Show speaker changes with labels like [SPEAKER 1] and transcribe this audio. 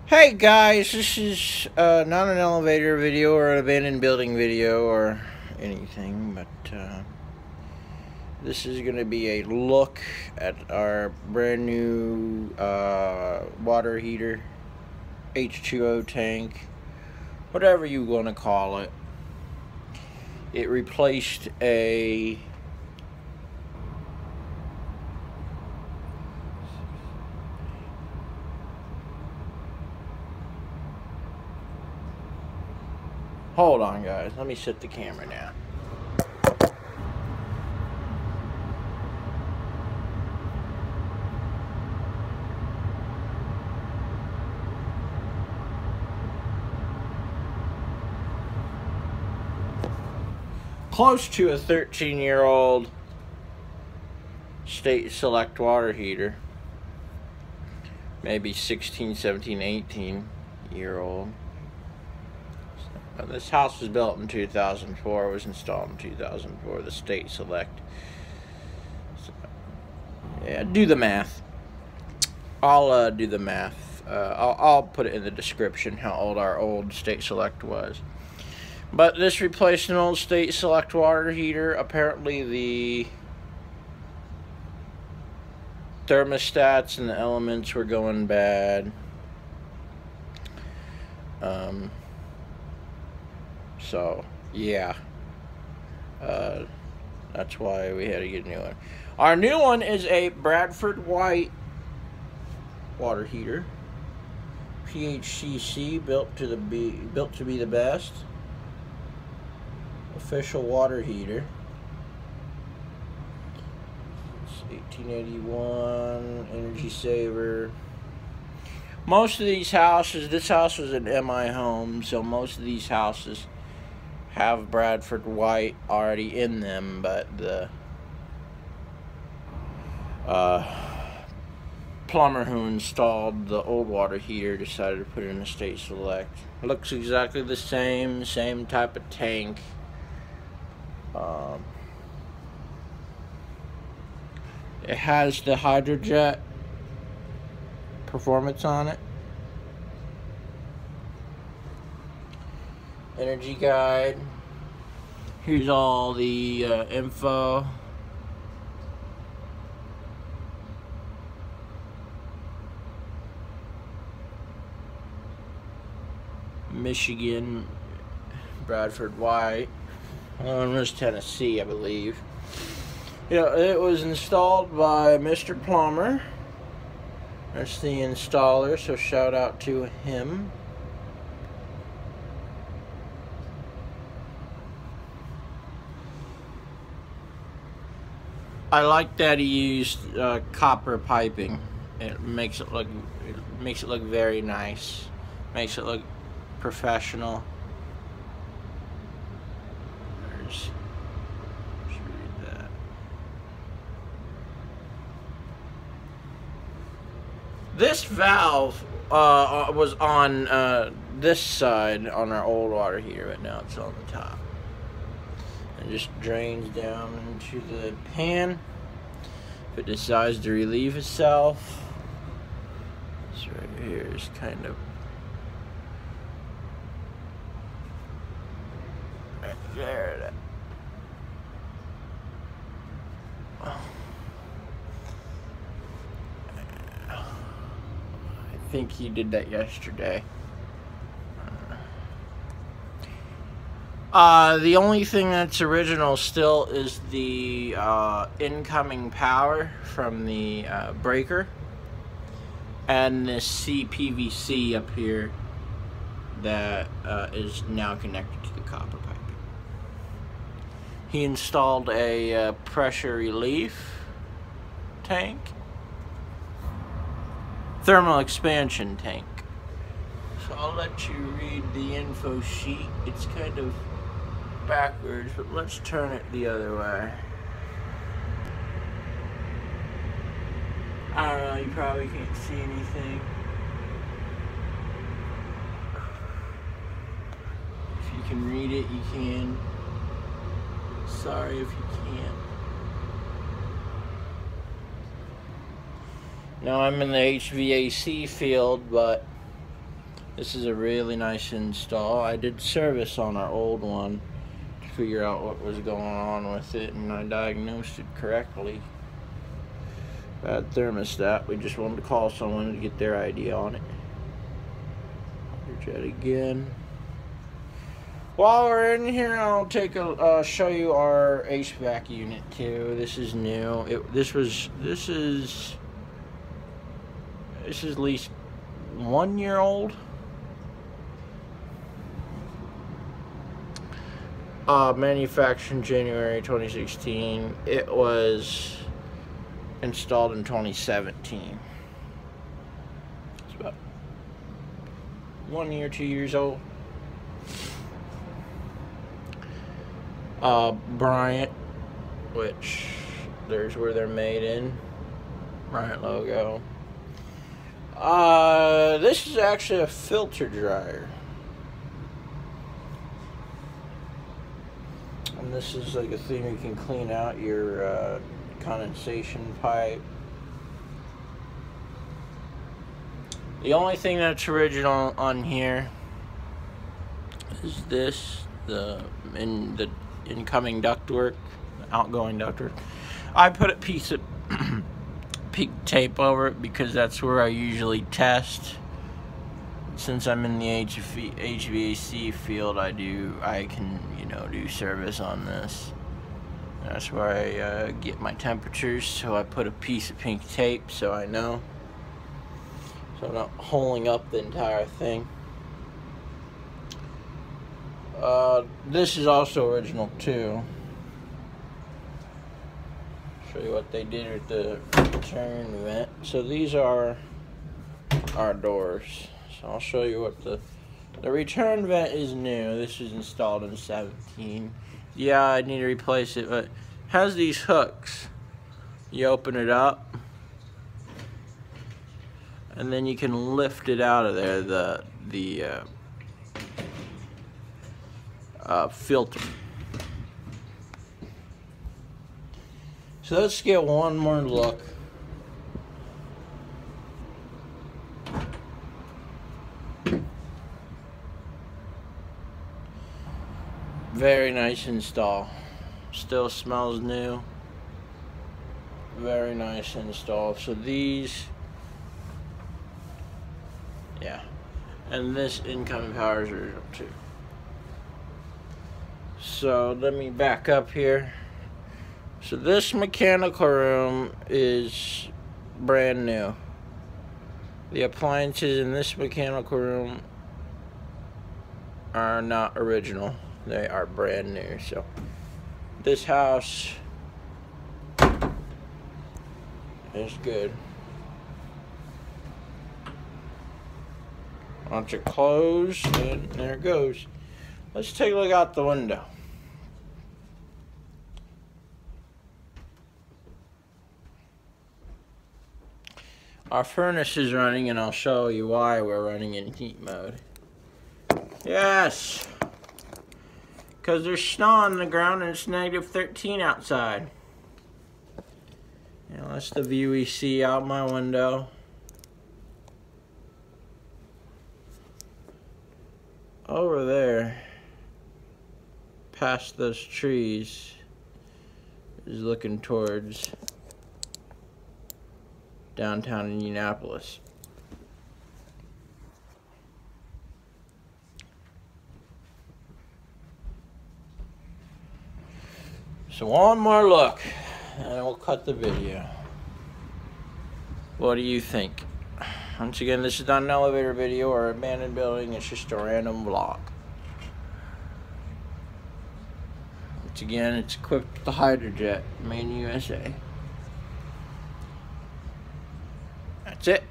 [SPEAKER 1] Hey guys, this is not an elevator video or an abandoned building video or anything, but this is going to be a look at our brand new water heater, H2O tank, whatever you want to call it. It replaced a Hold on, guys. Let me set the camera down. Close to a 13-year-old state select water heater. Maybe 16, 17, 18-year-old. This house was built in 2004. It was installed in 2004. The state select. So, yeah, do the math. I'll do the math. I'll put it in the description how old our old state select was. But this replaced an old state select water heater. Apparently the thermostats and the elements were going bad. So, yeah. That's why we had to get a new one. Our new one is a Bradford White water heater. PHCC, built to be the best. Official water heater. It's 1881, energy saver. Most of these houses, this house was an MI home, so most of these houses have Bradford White already in them, but the plumber who installed the old water heater decided to put in a state select. Looks exactly the same type of tank. It has the hydrojet performance on it. Energy guide. Here's all the info. Michigan, Bradford White. One was Tennessee, I believe. Yeah, it was installed by Mr. Plumber. That's the installer, so shout out to him. I like that he used copper piping. It makes it look very nice. Makes it look professional. Let's read that. This valve was on this side on our old water heater, but now it's on the top. And just drains down into the pan if it decides to relieve itself. This right here is kind of right there. I think he did that yesterday. The only thing that's original still is the incoming power from the breaker and this CPVC up here that is now connected to the copper piping. He installed a pressure relief tank, thermal expansion tank. So I'll let you read the info sheet. It's kind of backwards, but let's turn it the other way. I don't know, you probably can't see anything. If you can read it, you can. Sorry if you can't. Now I'm in the HVAC field, but This is a really nice install. I did service on our old one to figure out what was going on with it, and I diagnosed it correctly. Bad thermostat. We just wanted to call someone to get their idea on it. Jet again. While we're in here, I'll take a show you our HVAC unit too. This is new. This is at least 1 year old. Manufactured in January 2016. It was installed in 2017. It's about 1 year, 2 years old. Bryant, which there's where they're made in. Bryant logo. This is actually a filter dryer. And this is like a thing you can clean out your condensation pipe. The only thing that's original on here is this, the incoming ductwork, outgoing ductwork. I put a piece of pink tape over it because that's where I usually test. Since I'm in the HVAC field, I can do service on this. That's where I get my temperatures, so I put a piece of pink tape so I know. So I'm not holding up the entire thing. This is also original too. Show you what they did with the return vent. So these are our doors. So I'll show you what the return vent is new. This was installed in 17. Yeah, I need to replace it, but it has these hooks. You open it up, and then you can lift it out of there. The filter. So let's get one more look. Very nice install. Still smells new. Very nice install. So these, yeah, and this incoming power is original too. So let me back up here. So this mechanical room is brand new. The appliances in this mechanical room are not original. They are brand new. So this house is good. Once it closed, and there it goes. Let's take a look out the window. Our furnace is running, and I'll show you why we're running in heat mode. Yes! Because there's snow on the ground and it's -13 outside. You know, that's the view we see out my window. Over there, past those trees, is looking towards downtown Indianapolis. So one more look, and we'll cut the video. What do you think? Once again, this is not an elevator video or abandoned building, it's just a random vlog. Once again, it's equipped with the Hydrojet, made in USA. That's it.